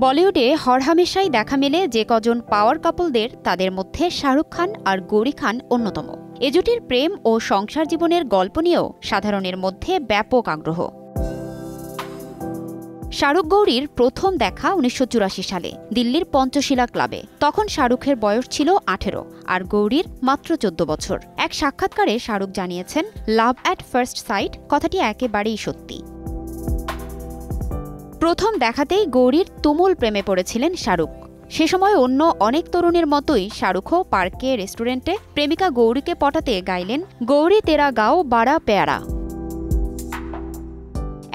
বলিউডে হরহামেশাই দেখা মেলে যে কজন পাওয়ার কাপলদের, তাদের মধ্যে শাহরুখ খান আর গৌরী খান অন্যতম। এ জুটির প্রেম ও সংসার জীবনের গল্প নিয়েও সাধারণের মধ্যে ব্যাপক আগ্রহ। শাহরুখ গৌরীর প্রথম দেখা ১৯৮৪ সালে দিল্লির পঞ্চশীলা ক্লাবে। তখন শাহরুখের বয়স ছিল ১৮ আর গৌরীর মাত্র ১৪ বছর। এক সাক্ষাৎকারে শাহরুখ জানিয়েছেন, লাভ অ্যাট ফার্স্ট সাইট কথাটি একেবারেই সত্যি। প্রথম দেখাতেই গৌরীর তুমুল প্রেমে পড়েছিলেন শাহরুখ। সে সময় অন্য অনেক তরুণের মতোই শাহরুখও পার্কে, রেস্টুরেন্টে প্রেমিকা গৌরীকে পটাতে গাইলেন, গৌরী তেরা গাও বাড়া পেয়ারা।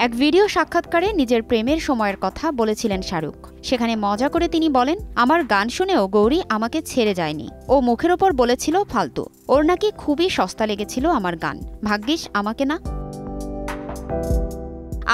এক ভিডিও সাক্ষাৎকারে নিজের প্রেমের সময়ের কথা বলেছিলেন শাহরুখ। সেখানে মজা করে তিনি বলেন, আমার গান শুনেও গৌরী আমাকে ছেড়ে যায়নি। ও মুখের ওপর বলেছিল ফালতু। ওর নাকি খুবই সস্তা লেগেছিল আমার গান, ভাগ্যিস আমাকে না।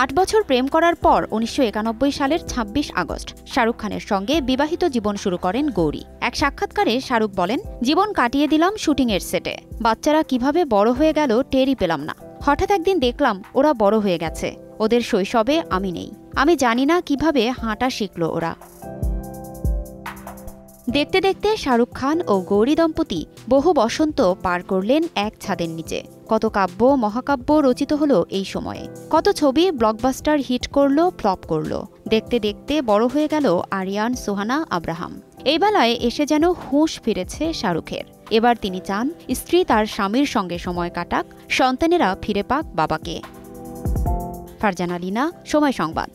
৮ বছর প্রেম করার পর ১৯৯১ সালের ২৬ আগস্ট শাহরুখ খানের সঙ্গে বিবাহিত জীবন শুরু করেন গৌরী। এক সাক্ষাৎকারে শাহরুখ বলেন, জীবন কাটিয়ে দিলাম শুটিংয়ের সেটে। বাচ্চারা কিভাবে বড় হয়ে গেল টেরই পেলাম না। হঠাৎ একদিন দেখলাম ওরা বড় হয়ে গেছে। ওদের শৈশবে আমি নেই। আমি জানি না কিভাবে হাঁটা শিখল ওরা। দেখতে দেখতে শাহরুখ খান ও গৌরী দম্পতি বহু বসন্ত পার করলেন এক ছাদের নিচে। কত কাব্য মহাকাব্য রচিত হলো এই সময়ে। কত ছবি ব্লকবাস্টার হিট করলো, ফ্লপ করলো। দেখতে দেখতে বড় হয়ে গেল আরিয়ান, সুহানা, আব্রাহাম। এই বেলায় এসে যেন হুঁশ ফিরেছে শাহরুখের। এবার তিনি চান স্ত্রী তার স্বামীর সঙ্গে সময় কাটাক, সন্তানেরা ফিরে পাক বাবাকে। ফারজানা লিনা, সময় সংবাদ।